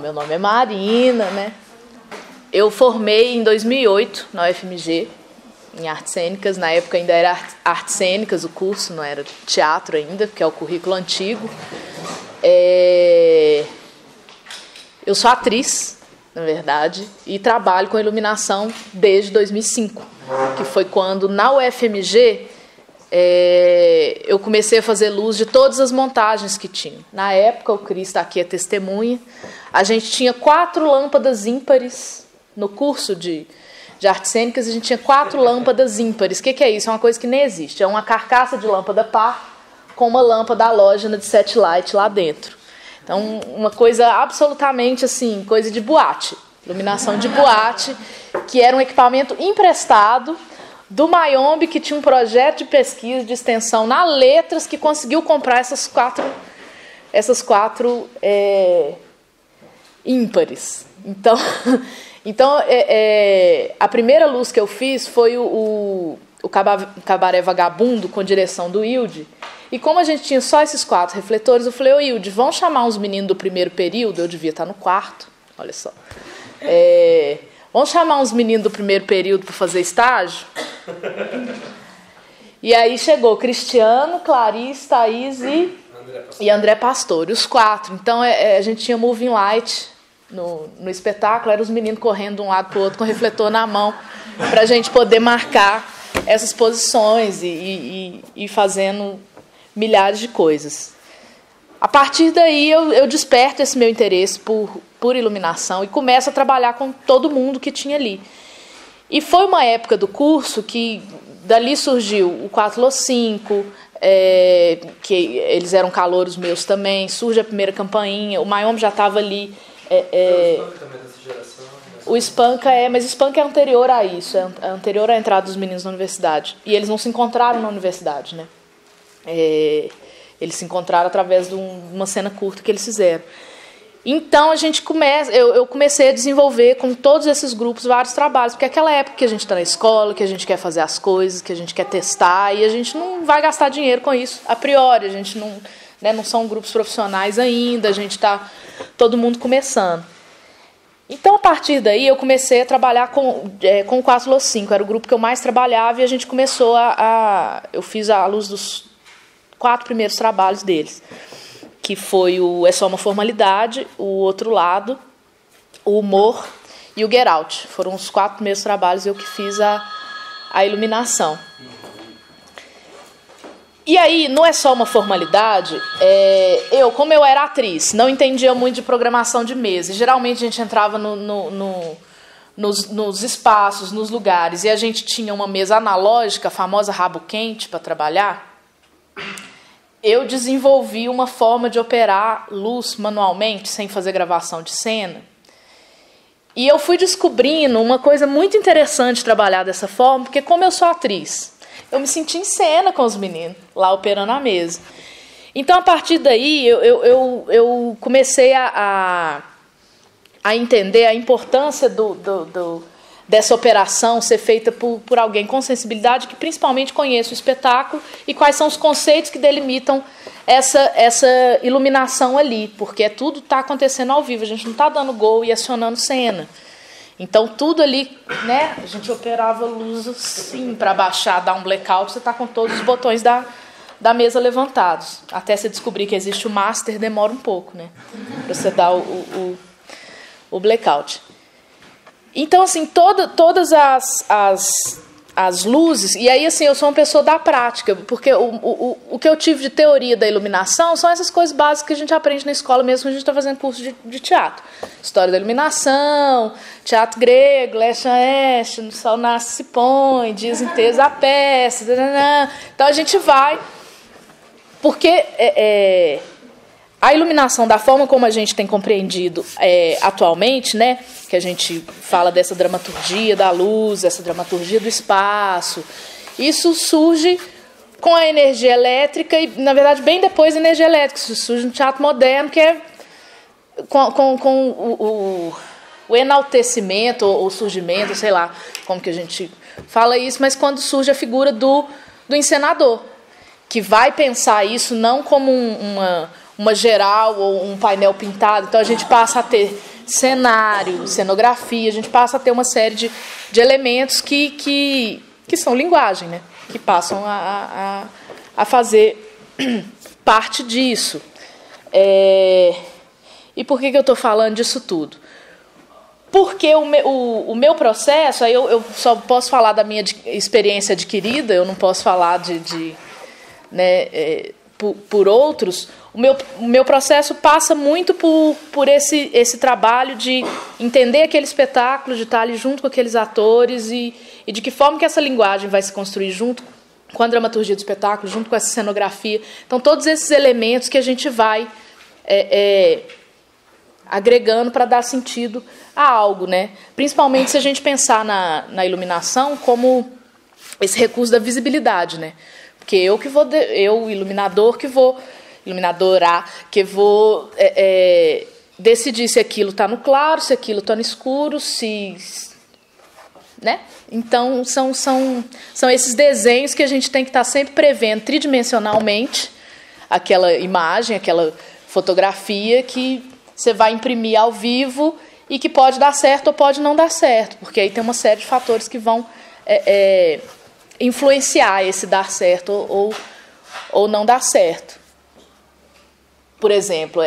meu nome é Marina, né? Eu formei em 2008 na UFMG, em artes cênicas. Na época ainda era artes cênicas o curso, não era teatro ainda, que é o currículo antigo. Eu sou atriz, na verdade, e trabalho com iluminação desde 2005, que foi quando, na UFMG, eu comecei a fazer luz de todas as montagens que tinha. Na época, o Cris está aqui, é testemunha, a gente tinha 4 lâmpadas ímpares no curso de artes cênicas, a gente tinha 4 lâmpadas ímpares. O que é isso? É uma coisa que nem existe. É uma carcaça de lâmpada par com uma lâmpada halógena de setlight lá dentro. Então, uma coisa absolutamente assim, coisa de boate, iluminação de boate, que era um equipamento emprestado do Mayombe, que tinha um projeto de pesquisa, de extensão na Letras, que conseguiu comprar essas quatro ímpares. Então a primeira luz que eu fiz foi o Cabaré Vagabundo, com direção do Hilde. E como a gente tinha só esses 4 refletores, eu falei, ô Hilde, vamos chamar uns meninos do primeiro período? Eu devia estar no quarto, olha só. Vamos chamar uns meninos do primeiro período para fazer estágio? E aí chegou Cristiano, Clarice, Thaís e André Pastor, os 4. Então a gente tinha moving light no espetáculo, eram os meninos correndo de um lado para o outro com o refletor na mão, para a gente poder marcar essas posições e fazendo milhares de coisas. A partir daí eu desperto esse meu interesse por iluminação e começo a trabalhar com todo mundo que tinha ali. E foi uma época do curso que dali surgiu o 4Lo5, que eles eram calouros meus também, surge a primeira campainha, o Mayombe já estava ali. O Spanca também dessa geração. O Spanca mas o Spanca é anterior a isso, é anterior à entrada dos meninos na universidade. E eles não se encontraram na universidade, né? Eles se encontraram através de uma cena curta que eles fizeram. Então eu comecei a desenvolver com todos esses grupos vários trabalhos, porque é aquela época que a gente está na escola, que a gente quer fazer as coisas, que a gente quer testar, e a gente não vai gastar dinheiro com isso a priori, a gente não são grupos profissionais ainda, a gente está todo mundo começando. Então, a partir daí, eu comecei a trabalhar com o 4Lo5, era o grupo que eu mais trabalhava, e a gente começou eu fiz a luz dos 4 primeiros trabalhos deles, que foi o É Só Uma Formalidade, o Outro Lado, o Humor e o Get Out. Foram os 4 primeiros trabalhos, eu que fiz a iluminação. E aí, não é só uma formalidade, como eu era atriz, não entendia muito de programação de mesa. Geralmente a gente entrava nos espaços, nos lugares, e a gente tinha uma mesa analógica, a famosa rabo quente, para trabalhar. Eu desenvolvi uma forma de operar luz manualmente, sem fazer gravação de cena. E eu fui descobrindo uma coisa muito interessante de trabalhar dessa forma, porque como eu sou atriz, eu me senti em cena com os meninos, lá operando a mesa. Então, a partir daí, eu comecei a entender a importância dessa operação ser feita por alguém com sensibilidade, que principalmente conheça o espetáculo, e quais são os conceitos que delimitam essa iluminação ali, porque tudo está acontecendo ao vivo, a gente não está dando gol e acionando cena. Então, tudo ali, né? A gente operava luz assim, para baixar, dar um blackout, você está com todos os botões da mesa levantados. Até você descobrir que existe o master, demora um pouco, né? Para você dar o blackout. Então, assim, todas as luzes... E aí, assim, eu sou uma pessoa da prática, porque o que eu tive de teoria da iluminação são essas coisas básicas que a gente aprende na escola mesmo, que a gente está fazendo curso de teatro. História da iluminação, teatro grego, leste a oeste, no sol nasce se põe, dias inteiros a peça. Então, a gente vai... Porque a iluminação, da forma como a gente tem compreendido atualmente, né, que a gente fala dessa dramaturgia da luz, essa dramaturgia do espaço, isso surge com a energia elétrica e, na verdade, bem depois da energia elétrica. Isso surge no teatro moderno, que é com o enaltecimento ou surgimento, sei lá como que a gente fala isso, mas quando surge a figura do encenador, que vai pensar isso não como uma geral ou um painel pintado. Então, a gente passa a ter cenário, cenografia, a gente passa a ter uma série de elementos que são linguagem, né? Que passam a fazer parte disso. E por que eu estou falando disso tudo? Porque o meu processo, aí eu só posso falar da minha experiência adquirida, eu não posso falar por outros. O meu processo passa muito por esse trabalho de entender aquele espetáculo, de estar ali junto com aqueles atores e de que forma que essa linguagem vai se construir junto com a dramaturgia do espetáculo, junto com essa cenografia. Então, todos esses elementos que a gente vai agregando para dar sentido a algo, né? Principalmente se a gente pensar na iluminação como esse recurso da visibilidade, né? Porque eu iluminadora, que vou decidir se aquilo está no claro, se aquilo está no escuro, né? Então, são esses desenhos que a gente tem que estar sempre prevendo tridimensionalmente aquela imagem, aquela fotografia que você vai imprimir ao vivo e que pode dar certo ou pode não dar certo, porque aí tem uma série de fatores que vão influenciar esse dar certo ou não dar certo. Por exemplo,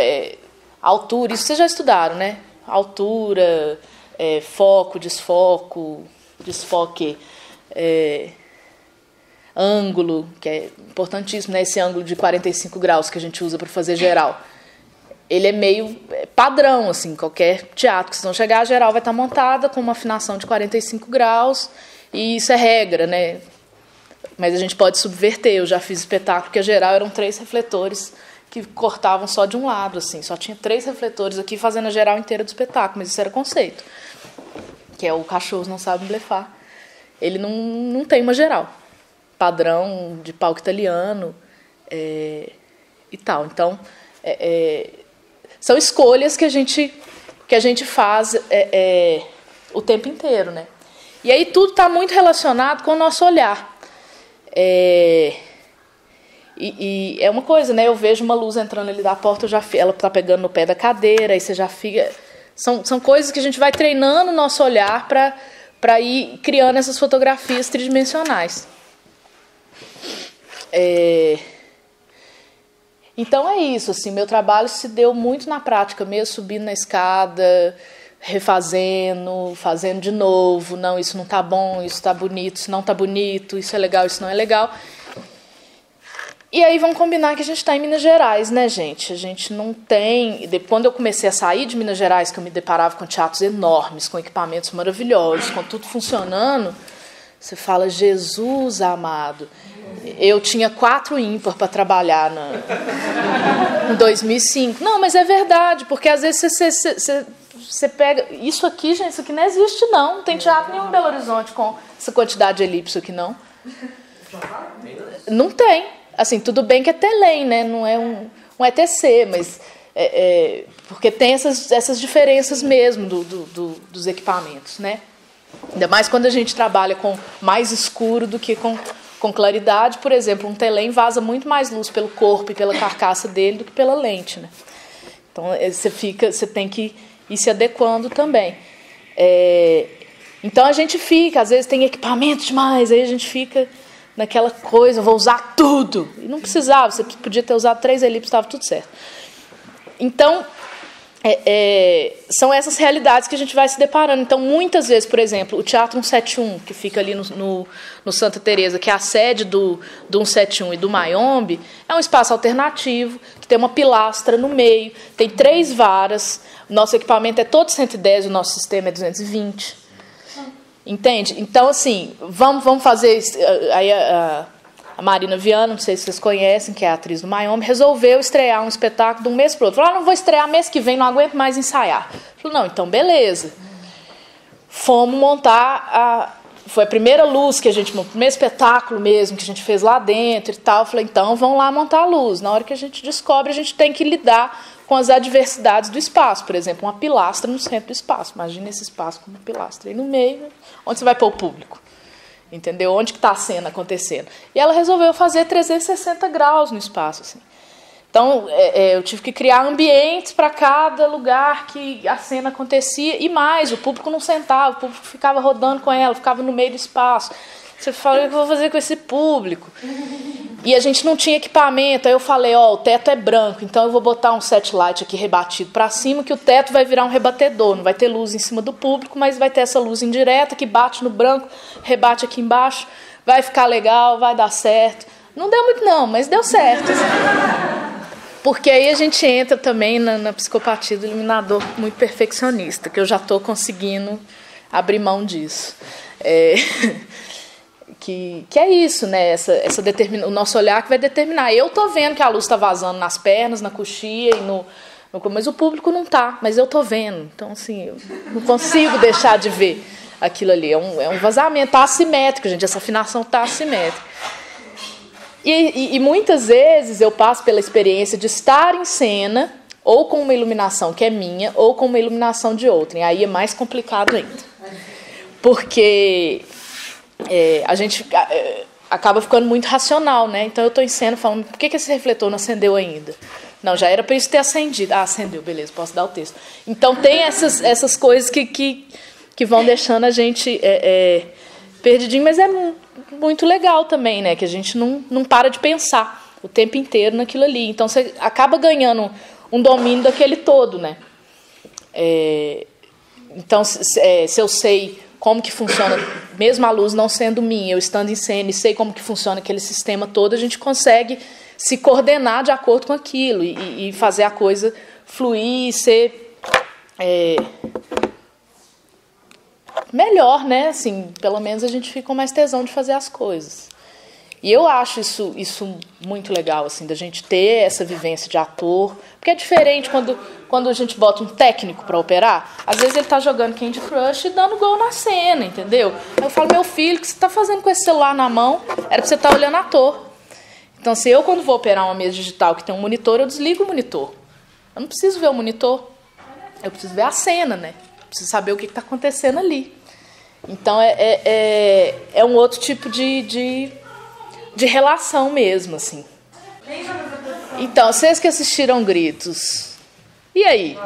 altura, isso vocês já estudaram, né? Altura, foco, desfoque, ângulo, que é importantíssimo, né? Esse ângulo de 45 graus que a gente usa para fazer geral. Ele é meio padrão, assim, qualquer teatro que vocês vão chegar, a geral vai estar montada com uma afinação de 45 graus, e isso é regra, né? Mas a gente pode subverter. Eu já fiz espetáculo que a geral eram 3 refletores que cortavam só de um lado, assim, só tinha 3 refletores aqui fazendo a geral inteira do espetáculo, mas isso era conceito, que é o Cachorros Não Sabem Blefar. Ele não tem uma geral, padrão de palco italiano e tal. Então, são escolhas que a gente faz o tempo inteiro, né? E aí tudo está muito relacionado com o nosso olhar. E é uma coisa, né? Eu vejo uma luz entrando ali da porta, ela está pegando no pé da cadeira, aí você já fica... São coisas que a gente vai treinando o nosso olhar para ir criando essas fotografias tridimensionais. Então é isso, assim, meu trabalho se deu muito na prática mesmo, subindo na escada, refazendo, fazendo de novo, não, isso não está bom, isso está bonito, isso não está bonito, isso é legal, isso não é legal. E aí vamos combinar que a gente está em Minas Gerais, né, gente? A gente não tem... Quando eu comecei a sair de Minas Gerais, que eu me deparava com teatros enormes, com equipamentos maravilhosos, com tudo funcionando, você fala, Jesus amado. Eu tinha 4 ímpar para trabalhar em 2005. Não, mas é verdade, porque às vezes você pega... Isso aqui, gente, isso aqui não existe, não. Não tem teatro nenhum em Belo Horizonte com essa quantidade de elipse aqui, não. Não tem. Assim, tudo bem que é telém, né? Não é um ETC, mas... porque tem essas diferenças mesmo dos equipamentos, né? Ainda mais quando a gente trabalha com mais escuro do que com claridade. Por exemplo, um telém vaza muito mais luz pelo corpo e pela carcaça dele do que pela lente, né? Então, você tem que ir se adequando também. Então, a gente fica... Às vezes tem equipamento demais, aí a gente fica... naquela coisa, vou usar tudo. E não precisava, você podia ter usado 3 elipses, estava tudo certo. Então, são essas realidades que a gente vai se deparando. Então, muitas vezes, por exemplo, o Teatro 171, que fica ali no Santa Teresa, que é a sede do 171 e do Mayombe, é um espaço alternativo, que tem uma pilastra no meio, tem 3 varas, o nosso equipamento é todo 110, o nosso sistema é 220. Entende? Então, assim, vamos fazer... Aí a Marina Viana, não sei se vocês conhecem, que é a atriz do Mayombe, resolveu estrear um espetáculo de um mês para o outro. Falou, não vou estrear mês que vem, não aguento mais ensaiar. Falou, não, então beleza. Fomos montar foi a primeira luz que a gente montou, o primeiro espetáculo mesmo que a gente fez lá dentro e tal. Falei, então vamos lá montar a luz. Na hora que a gente descobre, a gente tem que lidar com as adversidades do espaço. Por exemplo, uma pilastra no centro do espaço. Imagina esse espaço com uma pilastra aí no meio, onde você vai pôr o público. Entendeu? Onde que está a cena acontecendo? E ela resolveu fazer 360 graus no espaço. Assim. Então, eu tive que criar ambientes para cada lugar que a cena acontecia, e mais, o público não sentava, o público ficava rodando com ela, ficava no meio do espaço. Você fala, o que eu vou fazer com esse público? E a gente não tinha equipamento, aí eu falei, o teto é branco, então eu vou botar um setlight aqui rebatido para cima, que o teto vai virar um rebatedor, não vai ter luz em cima do público, mas vai ter essa luz indireta que bate no branco, rebate aqui embaixo, vai ficar legal, vai dar certo. Não deu muito não, mas deu certo. Porque aí a gente entra também na psicopatia do iluminador muito perfeccionista, que eu já estou conseguindo abrir mão disso. Que é isso, né? O nosso olhar que vai determinar. Eu estou vendo que a luz está vazando nas pernas, na coxia, mas o público não está, mas eu estou vendo. Então, assim, eu não consigo deixar de ver aquilo ali. É um vazamento, está assimétrico, gente. Essa afinação está assimétrica. E muitas vezes eu passo pela experiência de estar em cena, ou com uma iluminação que é minha, ou com uma iluminação de outra. E aí é mais complicado ainda. Porque a gente acaba ficando muito racional, né? Então eu estou em cena falando, por que esse refletor não acendeu ainda? Não, já era para isso ter acendido. Ah, acendeu, beleza, posso dar o texto. Então tem essas coisas que vão deixando a gente perdidinho, mas é muito legal também, né? Que a gente não para de pensar o tempo inteiro naquilo ali. Então você acaba ganhando um domínio daquele todo, né? Então, se eu sei como que funciona, mesmo a luz não sendo minha, eu estando em cena e sei como que funciona aquele sistema todo, a gente consegue se coordenar de acordo com aquilo e fazer a coisa fluir e ser melhor, né? Assim, pelo menos a gente fica com mais tesão de fazer as coisas. E eu acho isso muito legal, assim, da gente ter essa vivência de ator, porque é diferente quando a gente bota um técnico para operar. Às vezes ele está jogando Candy Crush e dando gol na cena, entendeu? Aí eu falo, meu filho, o que você está fazendo com esse celular na mão? Era para você estar olhando ator. Então, se eu, quando vou operar uma mesa digital que tem um monitor, eu desligo o monitor. Eu não preciso ver o monitor, eu preciso ver a cena, né? Eu preciso saber o que está acontecendo ali. Então, é um outro tipo de relação mesmo, assim. Então, vocês que assistiram Gritos, e aí?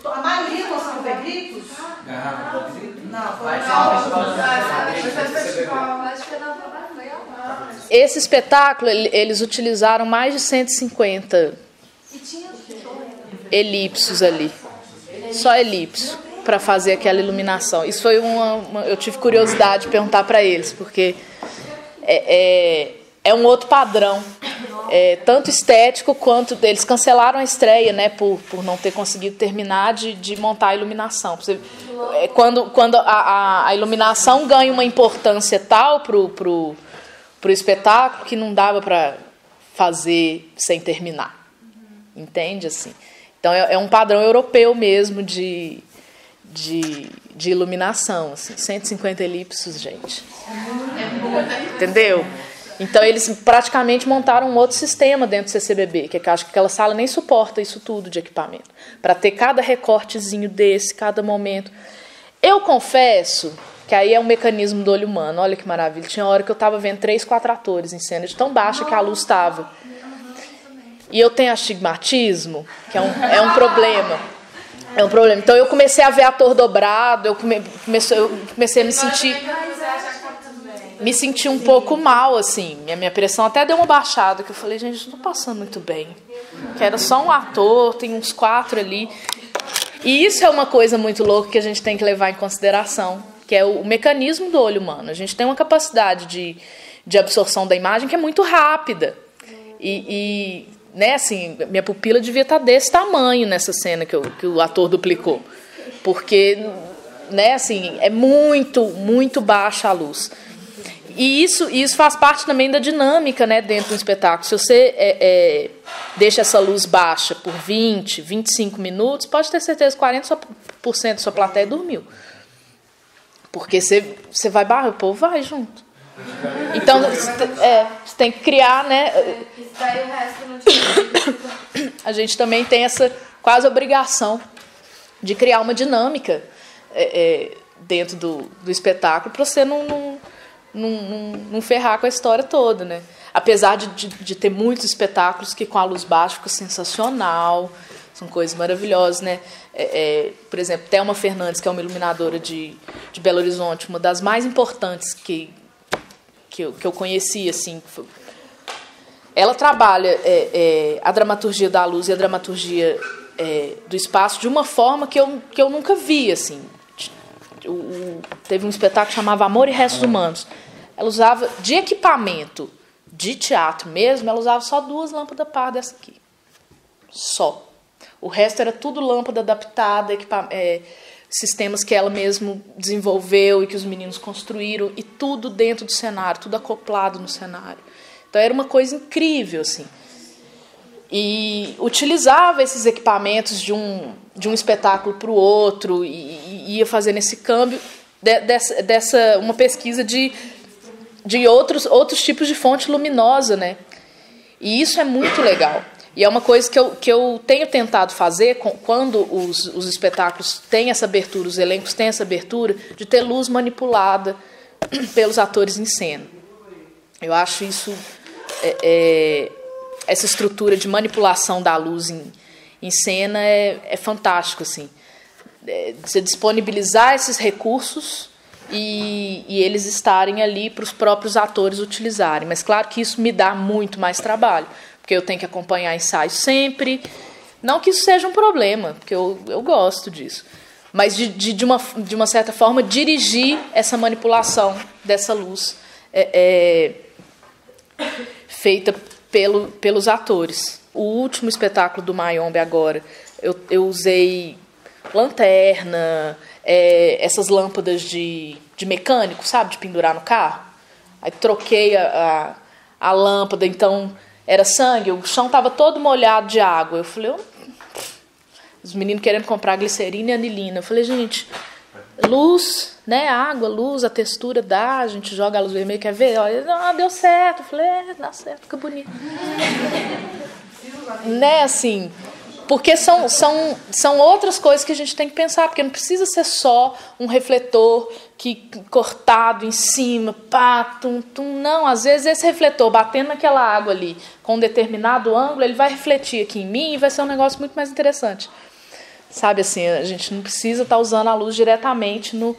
A maioria conseguiu ver Gritos? Não, foi Esse espetáculo, eles utilizaram mais de 150 elipsos ali. Só elipso, para fazer aquela iluminação. Isso foi eu tive curiosidade de perguntar para eles, porque é um outro padrão, tanto estético quanto eles cancelaram a estreia, né, por não ter conseguido terminar de montar a iluminação. Quando a iluminação ganha uma importância tal pro espetáculo que não dava para fazer sem terminar, entende, assim? Então é um padrão europeu mesmo de iluminação, assim, 150 elipsos, gente. Entendeu? Então eles praticamente montaram um outro sistema dentro do CCBB, que acho que aquela sala nem suporta isso tudo de equipamento, para ter cada recortezinho desse, cada momento. Eu confesso que aí é um mecanismo do olho humano, olha que maravilha. Tinha hora que eu estava vendo 3, 4 atores em cena, de tão baixa que a luz estava. E eu tenho astigmatismo, que é um problema. É um problema. Então eu comecei a ver ator dobrado, eu comecei a me sentir um pouco mal, assim. Minha pressão até deu uma baixada, que eu falei, gente, não estou passando muito bem. Que era só um ator, tem uns 4 ali. E isso é uma coisa muito louca que a gente tem que levar em consideração, que é o mecanismo do olho humano. A gente tem uma capacidade de absorção da imagem que é muito rápida. Né, assim, minha pupila devia estar desse tamanho nessa cena que o ator duplicou. Porque, né, assim, é muito, muito baixa a luz. E isso faz parte também da dinâmica, né, dentro do espetáculo. Se você deixa essa luz baixa por 20, 25 minutos, pode ter certeza que 40% da sua plateia dormiu. Porque você vai barrar, o povo vai junto. Então, você tem que criar, né? Isso daí o resto não tinha. A gente também tem essa quase obrigação de criar uma dinâmica dentro do espetáculo para você não ferrar com a história toda, né? apesar de ter muitos espetáculos que com a luz baixa fica sensacional, são coisas maravilhosas, né? Por exemplo, Thelma Fernandes, que é uma iluminadora de Belo Horizonte, uma das mais importantes que eu conheci, assim. Ela trabalha a dramaturgia da luz e a dramaturgia do espaço de uma forma que eu nunca vi, assim. Teve um espetáculo que chamava Amor e Restos Humanos. Ela usava, de equipamento de teatro mesmo, ela usava só 2 lâmpadas par dessa aqui. Só. O resto era tudo lâmpada adaptada, sistemas que ela mesma desenvolveu e que os meninos construíram, e tudo dentro do cenário, tudo acoplado no cenário. Então era uma coisa incrível, assim. E utilizava esses equipamentos de um espetáculo para o outro e ia fazendo esse câmbio uma pesquisa de outros tipos de fonte luminosa, né? E isso é muito legal. E é uma coisa que eu tenho tentado fazer quando os espetáculos têm essa abertura, os elencos têm essa abertura, de ter luz manipulada pelos atores em cena. Eu acho isso... essa estrutura de manipulação da luz em cena é fantástico, assim. Você disponibilizar esses recursos e eles estarem ali para os próprios atores utilizarem. Mas claro que isso me dá muito mais trabalho, porque eu tenho que acompanhar ensaio sempre. Não que isso seja um problema, porque eu gosto disso. Mas de uma certa forma dirigir essa manipulação dessa luz feita pelos atores. O último espetáculo do Mayombe agora, eu usei lanterna, essas lâmpadas de mecânico, sabe? De pendurar no carro. Aí troquei a lâmpada, então era sangue, o chão estava todo molhado de água. Eu falei, os meninos querendo comprar glicerina e anilina. Eu falei, gente, luz, né? Água, luz, a textura dá, a gente joga a luz vermelha, quer ver? Olha, deu certo. Eu falei, dá certo, fica bonito. Né, assim, porque são outras coisas que a gente tem que pensar, porque não precisa ser só um refletor cortado em cima, pá, tum, tum, não. Às vezes esse refletor batendo naquela água ali com um determinado ângulo, ele vai refletir aqui em mim e vai ser um negócio muito mais interessante. Sabe, assim, a gente não precisa estar usando a luz diretamente no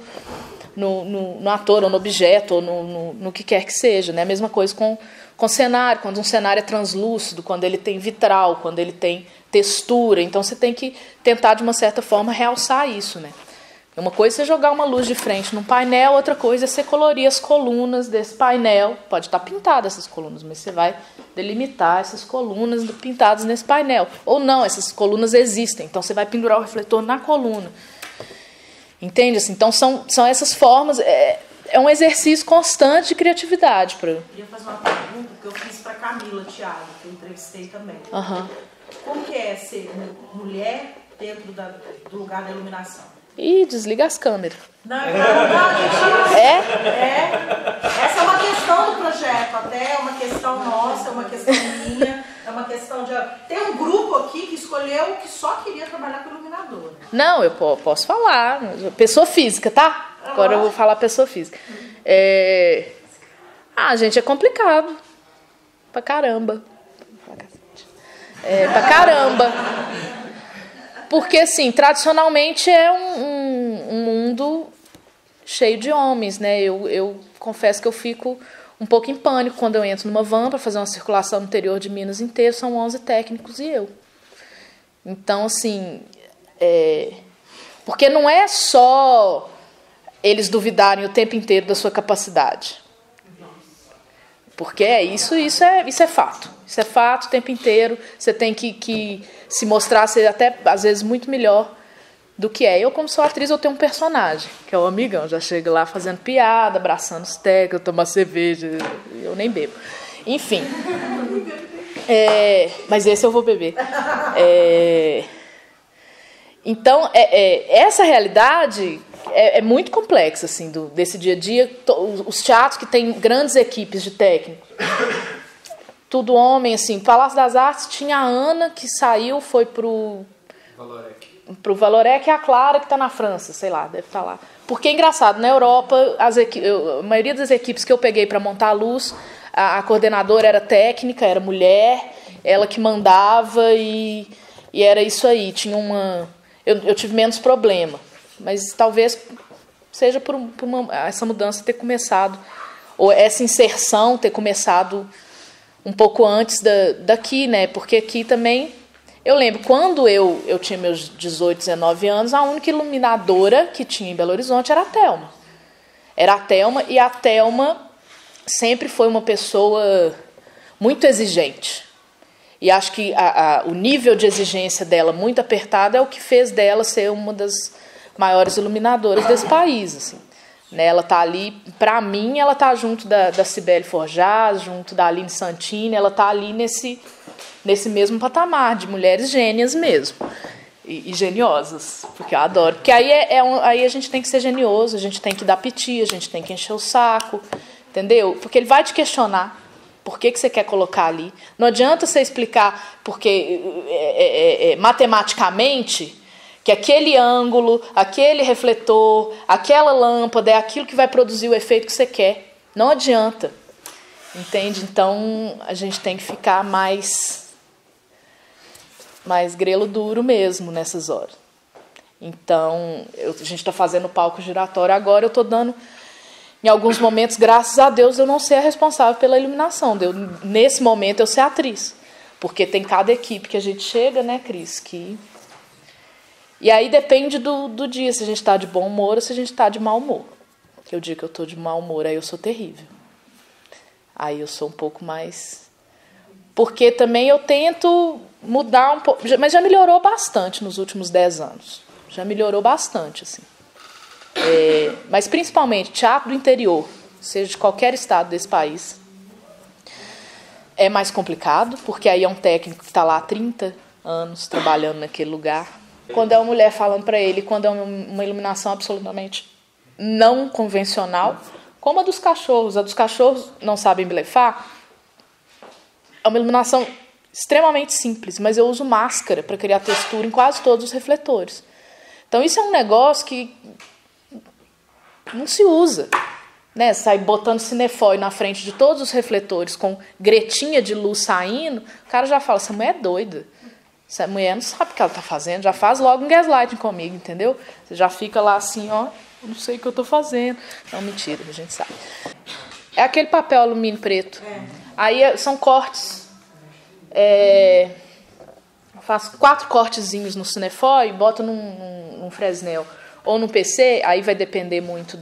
ator, ou no objeto, ou no que quer que seja, né? A mesma coisa com cenário, quando um cenário é translúcido, quando ele tem vitral, quando ele tem textura. Então você tem que tentar, de uma certa forma, realçar isso, né? Uma coisa é você jogar uma luz de frente num painel, outra coisa é você colorir as colunas desse painel. Pode estar pintadas essas colunas, mas você vai delimitar essas colunas pintadas nesse painel. Ou não, essas colunas existem, então você vai pendurar o refletor na coluna. Entende? Assim, então são essas formas... É um exercício constante de criatividade. Eu queria fazer uma pergunta que eu fiz para Camila Thiago, que eu entrevistei também. Uhum. Como que é ser mulher dentro do lugar da iluminação? Ih, desliga as câmeras. Não, gente. Essa é uma questão do projeto, até é uma questão nossa, é uma questão minha, é uma questão de... Tem um grupo aqui que escolheu que só queria trabalhar com iluminador. Não, eu posso falar. Pessoa física, tá? Agora eu vou falar pessoa física. Gente, é complicado. Pra caramba. Pra caramba. Porque, assim, tradicionalmente é um mundo cheio de homens, né? Eu confesso que eu fico um pouco em pânico quando eu entro numa van para fazer uma circulação no interior de Minas inteiro. São 11 técnicos e eu. Então, assim... Porque não é só eles duvidarem o tempo inteiro da sua capacidade. Porque isso é fato. Isso é fato o tempo inteiro. Você tem que se mostrar ser até, às vezes, muito melhor do que é. Eu, como sou atriz, eu tenho um personagem, que é o amigão. Já chego lá fazendo piada, abraçando os técnicos, tomar cerveja. Eu nem bebo. Enfim. Mas esse eu vou beber. Então, essa realidade é muito complexa, assim, desse dia a dia. Os teatros que têm grandes equipes de técnicos, tudo homem, assim. Palácio das Artes tinha a Ana, que saiu, foi pro Valorec, e a Clara, que está na França, sei lá, deve estar lá. Porque é engraçado, na Europa, a maioria das equipes que eu peguei para montar a luz, a coordenadora era técnica, era mulher, ela que mandava e era isso aí. Tinha eu tive menos problema, mas talvez seja por essa mudança ter começado, ou essa inserção ter começado um pouco antes daqui, né? Porque aqui também, eu lembro, quando eu tinha meus 18, 19 anos, a única iluminadora que tinha em Belo Horizonte era a Thelma. Era a Thelma, e a Thelma sempre foi uma pessoa muito exigente. E acho que o nível de exigência dela muito apertado é o que fez dela ser uma das maiores iluminadoras desse país, assim. Né, ela está ali, para mim, ela está junto da Cibele Forjaz, junto da Aline Santini, ela está ali nesse mesmo patamar de mulheres gênias mesmo, e geniosas, porque eu adoro. Porque aí a gente tem que ser genioso, a gente tem que dar piti, a gente tem que encher o saco, entendeu? Porque ele vai te questionar por que você quer colocar ali. Não adianta você explicar, porque matematicamente, que aquele ângulo, aquele refletor, aquela lâmpada é aquilo que vai produzir o efeito que você quer. Não adianta. Entende? Então, a gente tem que ficar mais grelo duro mesmo nessas horas. Então, a gente está fazendo o palco giratório agora, eu estou dando, em alguns momentos, graças a Deus, eu não ser a responsável pela iluminação. Nesse momento, eu ser atriz. Porque tem cada equipe que a gente chega, né, Cris, que... E aí depende do dia, se a gente está de bom humor ou se a gente está de mau humor. Porque o dia que eu estou de mau humor, aí eu sou terrível. Aí eu sou um pouco mais... Porque também eu tento mudar um pouco... Mas já melhorou bastante nos últimos 10 anos. Já melhorou bastante, assim. Mas principalmente teatro do interior, seja de qualquer estado desse país, é mais complicado, porque aí é um técnico que está lá há 30 anos trabalhando naquele lugar. Quando é uma mulher falando para ele, quando é uma iluminação absolutamente não convencional, como a dos cachorros não sabem blefar, é uma iluminação extremamente simples, mas eu uso máscara para criar textura em quase todos os refletores. Então isso é um negócio que não se usa, né? Sai botando cinefóil na frente de todos os refletores com gretinha de luz saindo, o cara já fala, essa mulher é doida. Essa mulher não sabe o que ela está fazendo, já faz logo um gaslighting comigo, entendeu? Você já fica lá assim, ó, não sei o que eu estou fazendo. Não, mentira, a gente sabe. É aquele papel alumínio preto. Aí são cortes. Eu faço 4 cortezinhos no cinefóil, boto num Fresnel ou no PC, aí vai depender muito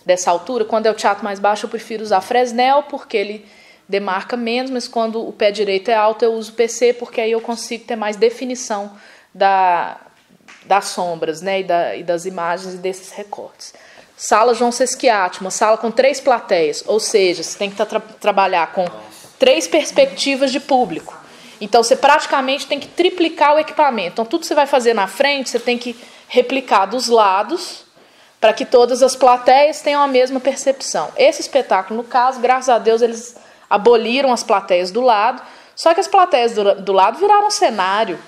dessa altura. Quando é o teatro mais baixo, eu prefiro usar Fresnel, porque ele demarca menos, mas quando o pé direito é alto, eu uso PC, porque aí eu consigo ter mais definição das sombras, né, e das imagens e desses recortes. Sala João Sesquiati, uma sala com 3 plateias, ou seja, você tem que trabalhar com 3 perspectivas de público. Então, você praticamente tem que triplicar o equipamento. Então, tudo que você vai fazer na frente, você tem que replicar dos lados, para que todas as plateias tenham a mesma percepção. Esse espetáculo, no caso, graças a Deus, eles aboliram as plateias do lado, só que as plateias do lado viraram cenário.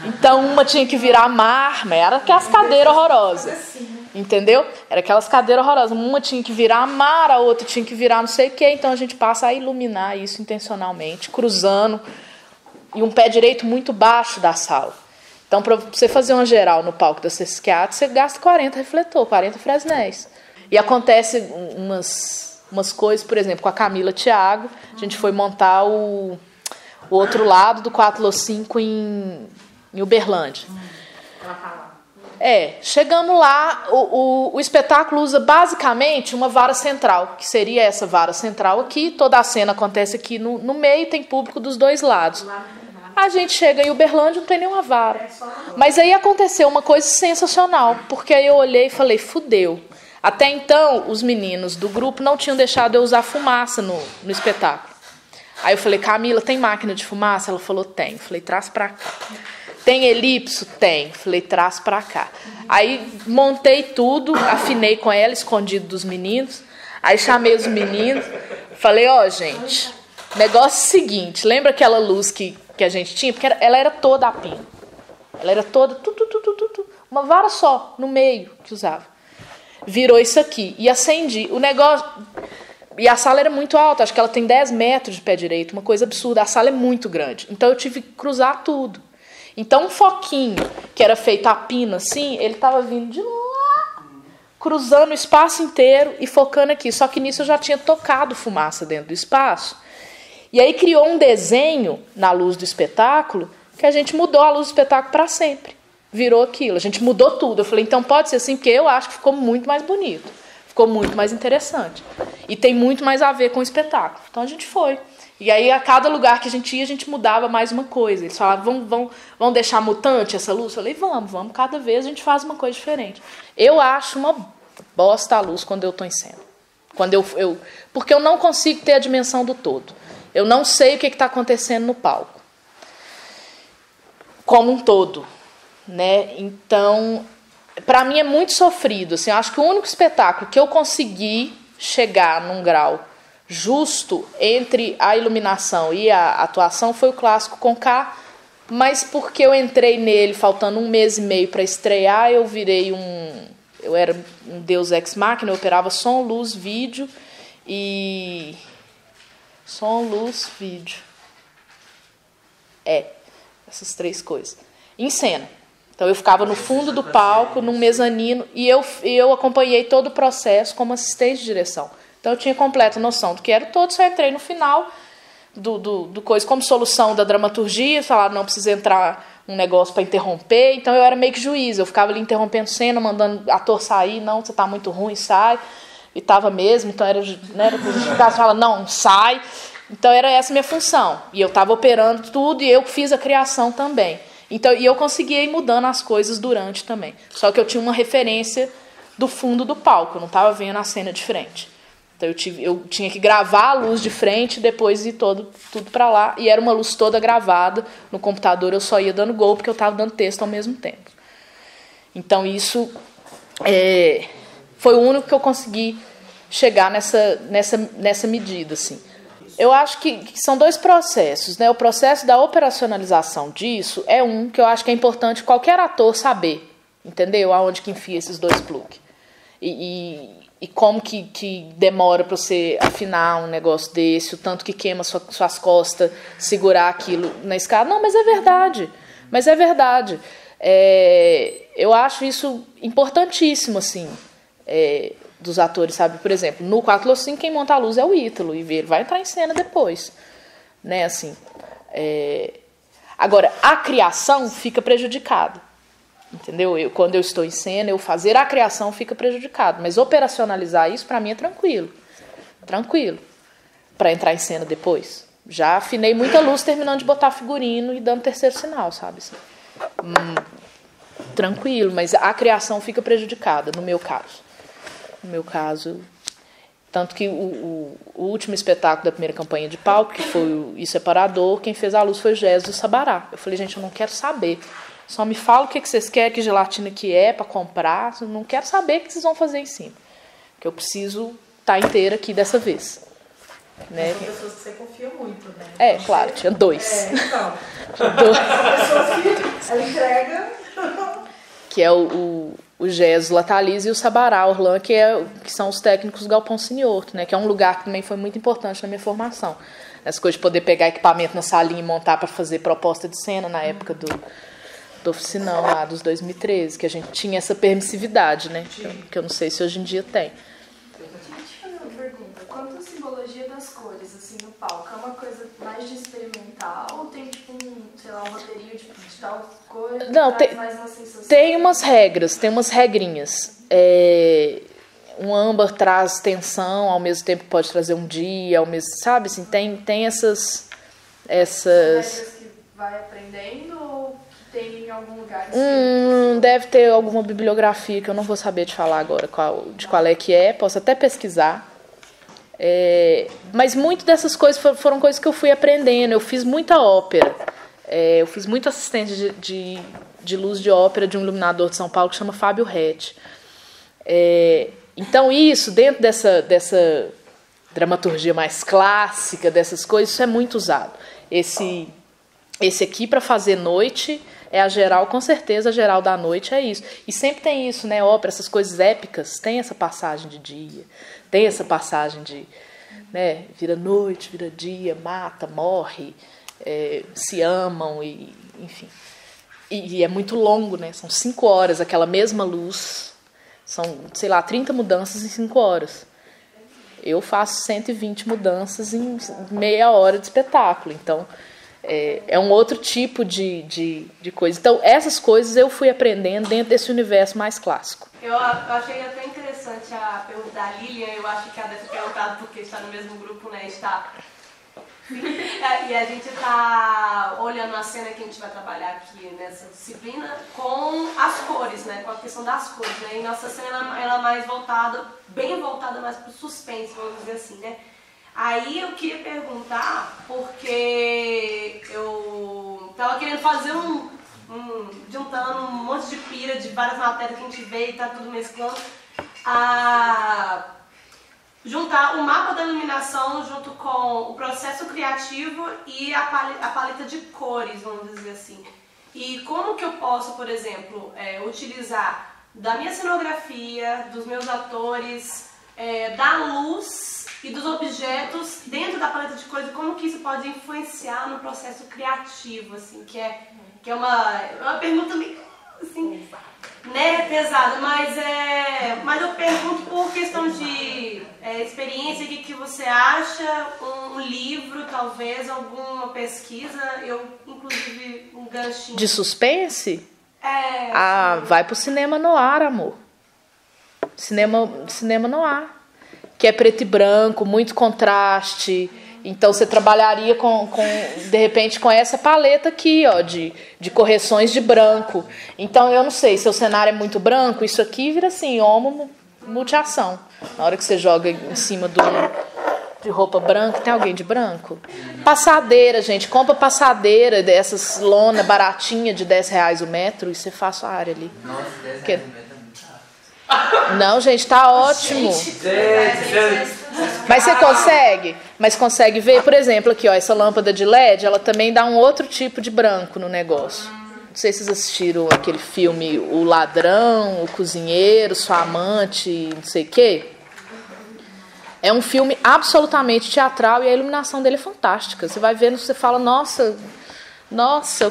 Então, uma tinha que virar mármore, era aquelas cadeiras horrorosas. Entendeu? Era aquelas cadeiras horrorosas. Uma tinha que virar mar, a outra tinha que virar não sei o quê. Então, a gente passa a iluminar isso intencionalmente, cruzando, e um pé direito muito baixo da sala. Então, para você fazer uma geral no palco da Sesquiati, você gasta 40 refletores, 40 Fresnéis. E acontece umas coisas, por exemplo, com a Camila Thiago, a gente foi montar o outro lado do 4x5 em Uberlândia. Chegando lá, o espetáculo usa basicamente uma vara central, que seria essa vara central aqui, toda a cena acontece aqui no meio, tem público dos 2 lados. A gente chega em Uberlândia, não tem nenhuma vara. Mas aí aconteceu uma coisa sensacional, porque aí eu olhei e falei, fudeu. Até então, os meninos do grupo não tinham deixado eu usar fumaça no espetáculo. Aí eu falei, Camila, tem máquina de fumaça? Ela falou, tem. Eu falei, traz pra cá. Tem elipso? Tem. Eu falei, traz pra cá. Aí montei tudo, afinei com ela, escondido dos meninos. Aí chamei os meninos, falei, gente, negócio seguinte, lembra aquela luz que a gente tinha? Porque ela era toda a pino. Ela era toda, uma vara só, no meio, que usava. Virou isso aqui. E acendi. O negócio... E a sala era muito alta, acho que ela tem 10 metros de pé direito, uma coisa absurda. A sala é muito grande, então eu tive que cruzar tudo. Então um foquinho que era feito a pino assim, ele estava vindo de lá, cruzando o espaço inteiro e focando aqui. Só que nisso eu já tinha tocado fumaça dentro do espaço. E aí criou um desenho na luz do espetáculo que a gente mudou a luz do espetáculo para sempre. Virou aquilo, a gente mudou tudo. Eu falei, então pode ser assim, porque eu acho que ficou muito mais bonito. Ficou muito mais interessante. E tem muito mais a ver com o espetáculo. Então a gente foi. E aí a cada lugar que a gente ia, a gente mudava mais uma coisa. Eles falavam, vamos deixar mutante essa luz? Eu falei, vamos. Cada vez a gente faz uma coisa diferente. Eu acho uma bosta a luz quando eu estou em cena. Porque eu não consigo ter a dimensão do todo. Eu não sei o que está acontecendo no palco. Como um todo. Né? Então, para mim é muito sofrido. Assim, eu acho que o único espetáculo que eu consegui chegar num grau justo entre a iluminação e a atuação foi o Clássico com K, mas porque eu entrei nele faltando 1 mês e meio para estrear, eu era um deus ex machina, eu operava som, luz, vídeo e... Som, luz, vídeo. Essas 3 coisas. Em cena. Então eu ficava no fundo do palco, num mezanino, e eu acompanhei todo o processo como assistente de direção. Então eu tinha completa noção do que era todo, só entrei no final do coisa como solução da dramaturgia, falaram, não precisa entrar um negócio para interromper, então eu era meio que juiz, eu ficava ali interrompendo cena, mandando ator sair, não, você está muito ruim, sai, e estava mesmo, então era, né, era justificar, fala, não, sai, então era essa a minha função, e eu estava operando tudo, e eu fiz a criação também. Então, e eu conseguia ir mudando as coisas durante também. Só que eu tinha uma referência do fundo do palco, eu não estava vendo a cena de frente. Então eu tinha que gravar a luz de frente e depois ir tudo para lá. E era uma luz toda gravada. No computador eu só ia dando gol porque eu estava dando texto ao mesmo tempo. Então isso foi o único que eu consegui chegar nessa medida, assim. Eu acho que são 2 processos, né? O processo da operacionalização disso é um que eu acho que é importante qualquer ator saber, entendeu? Aonde que enfia esses 2 plugs. E como que demora para você afinar um negócio desse, o tanto que queima suas costas, segurar aquilo na escada. Não, mas é verdade. Eu acho isso importantíssimo, assim, dos atores, sabe? Por exemplo, no 4 quem monta a luz é o Ítalo, e ele vai entrar em cena depois, né, assim. Agora, a criação fica prejudicada, entendeu? Quando eu estou em cena, eu fazer a criação fica prejudicado, mas operacionalizar isso, para mim, é tranquilo, para entrar em cena depois. Já afinei muita luz terminando de botar figurino e dando 3º sinal, sabe? Assim. Tranquilo, mas a criação fica prejudicada, no meu caso. Tanto que o último espetáculo da primeira campanha de palco, que foi o Separador, quem fez a luz foi o Gés do Sabará. Eu falei, gente, eu não quero saber. Só me fala o que vocês querem, que gelatina que é para comprar. Eu não quero saber o que vocês vão fazer em cima. Que eu preciso estar inteira aqui dessa vez. Né? São pessoas que você confia muito, né? Claro, tinha 2. Então, Tinha 2. são pessoas que ela entrega... Que é o Gés Latalize e o Sabará Orlan, que são os técnicos do Galpão Siniorto, né? Que é um lugar que também foi muito importante na minha formação. Essa coisa de poder pegar equipamento na salinha e montar para fazer proposta de cena na época do oficinão lá dos 2013, que a gente tinha essa permissividade, né? Que eu não sei se hoje em dia tem. Deixa eu te fazer uma pergunta. Quanto à simbologia das cores, assim, no palco, é uma coisa mais de experimental ou tem, tipo, um roteirinho de tal cor? Não, mais uma sensação? Tem umas regras, tem umas regrinhas. Um âmbar traz tensão, ao mesmo tempo que pode trazer um dia, ao mesmo, sabe? Assim, tem essas regras que vai aprendendo ou que tem em algum lugar? Deve ter alguma bibliografia que eu não vou saber te falar agora de qual é que é, posso até pesquisar. Mas muito dessas coisas foram coisas que eu fui aprendendo. Eu fiz muita ópera. Eu fiz muito assistente de luz de ópera de um iluminador de São Paulo que chama Fábio Rett. Então isso, dentro dessa dramaturgia mais clássica, dessas coisas, isso é muito usado. Esse aqui para fazer noite é a geral, com certeza a geral da noite é isso. E sempre tem isso, né? Ópera, essas coisas épicas, tem essa passagem de dia, tem essa passagem né? Vira noite, vira dia, mata, morre, se amam, e enfim. E é muito longo, né? São 5 horas, aquela mesma luz. São, sei lá, 30 mudanças em 5 horas. Eu faço 120 mudanças em meia hora de espetáculo. Então, é um outro tipo de coisa. Então, essas coisas eu fui aprendendo dentro desse universo mais clássico. Eu achei até interessante a pergunta da Lilian. Eu acho que ela deve ter perguntado porque está no mesmo grupo, né? E a gente está olhando a cena que a gente vai trabalhar aqui nessa disciplina com as cores, né? Com a questão das cores, né? E nossa cena ela é mais voltada, bem voltada mais para o suspense, vamos dizer assim, né? Aí eu queria perguntar, porque eu tava querendo fazer juntando um monte de pira de várias matérias que a gente vê e tá tudo mesclando, juntar o mapa da iluminação junto com o processo criativo e a paleta de cores, vamos dizer assim. E como que eu posso, por exemplo, utilizar da minha cenografia, dos meus atores, da luz e dos objetos dentro da paleta de cores, e como que isso pode influenciar no processo criativo, assim, que é uma pergunta meio, assim, né, pesada, mas eu pergunto por questão de experiência, o que você acha, um livro, talvez, alguma pesquisa, inclusive, um ganchinho. De suspense? Vai pro cinema noir, amor. Cinema noir. Que é preto e branco, muito contraste. Então você trabalharia de repente com essa paleta aqui, ó, de correções de branco. Então eu não sei, se o cenário é muito branco, isso aqui vira assim, multiação. Na hora que você joga em cima de roupa branca, tem alguém de branco? Passadeira, gente, compra passadeira dessas lona baratinha de R$10 o metro e você faz sua área ali. Nossa, R$10 o metro é muito caro. Não, gente, tá ótimo. Mas consegue ver, por exemplo, aqui, ó, essa lâmpada de LED, ela também dá um outro tipo de branco no negócio. Não sei se vocês assistiram aquele filme O Ladrão, O Cozinheiro, Sua Amante, não sei o quê. É um filme absolutamente teatral e a iluminação dele é fantástica. Você vai vendo, você fala, nossa, eu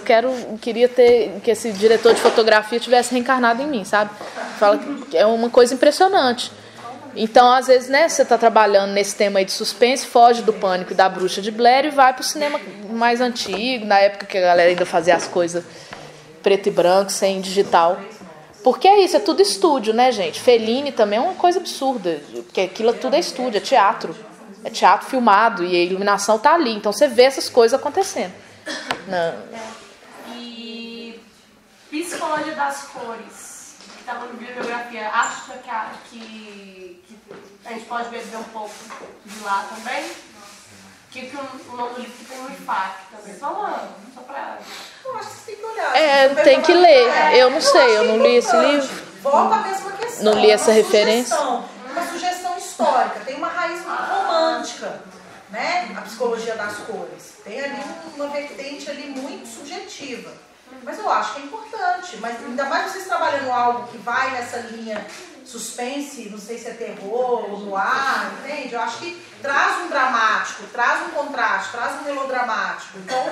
queria que esse diretor de fotografia tivesse reencarnado em mim, sabe? Fala que é uma coisa impressionante. Então, às vezes, né, você está trabalhando nesse tema aí de suspense, foge do Pânico e da Bruxa de Blair e vai para o cinema mais antigo, na época que a galera ainda fazia as coisas preto e branco, sem digital. Porque é isso, é tudo estúdio, né, gente? Fellini também é uma coisa absurda, porque aquilo tudo é estúdio, é teatro. É teatro filmado e a iluminação está ali. Então, você vê essas coisas acontecendo. E psicologia das cores, que estava no bibliografia, acha que a gente pode beber um pouco de lá também? Que o nome do livro tem um IFAC também. Só pra... Eu acho que você tem que olhar. Tem que ler. Eu não sei, eu não li esse livro. Volta à mesma questão. Não li essa referência. Uma sugestão histórica, tem uma raiz muito romântica, né? A psicologia das cores. Tem ali uma vertente ali muito subjetiva. Mas eu acho que é importante. Mas ainda mais vocês trabalhando algo que vai nessa linha suspense, não sei se é terror ou noir, entende? Eu acho que traz um dramático, traz um contraste, traz um melodramático. Então,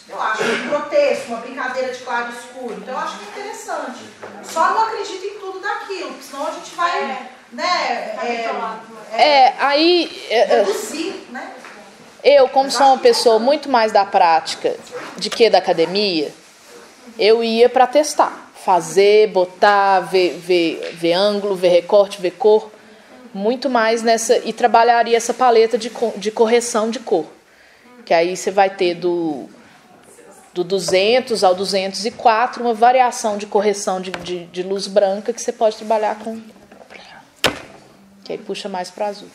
eu acho que um grotesco, uma brincadeira de claro e escuro. Então, eu acho que é interessante. Só não acredito em tudo daquilo, porque senão a gente vai, reduzir, né? Eu, como sou uma pessoa muito mais da prática do que da academia, eu ia para testar. Fazer, botar, ver ângulo, ver recorte, ver cor. Muito mais nessa... E trabalharia essa paleta de correção de cor. Que aí você vai ter do 200 ao 204 uma variação de correção de luz branca que você pode trabalhar com... Que aí puxa mais para azul.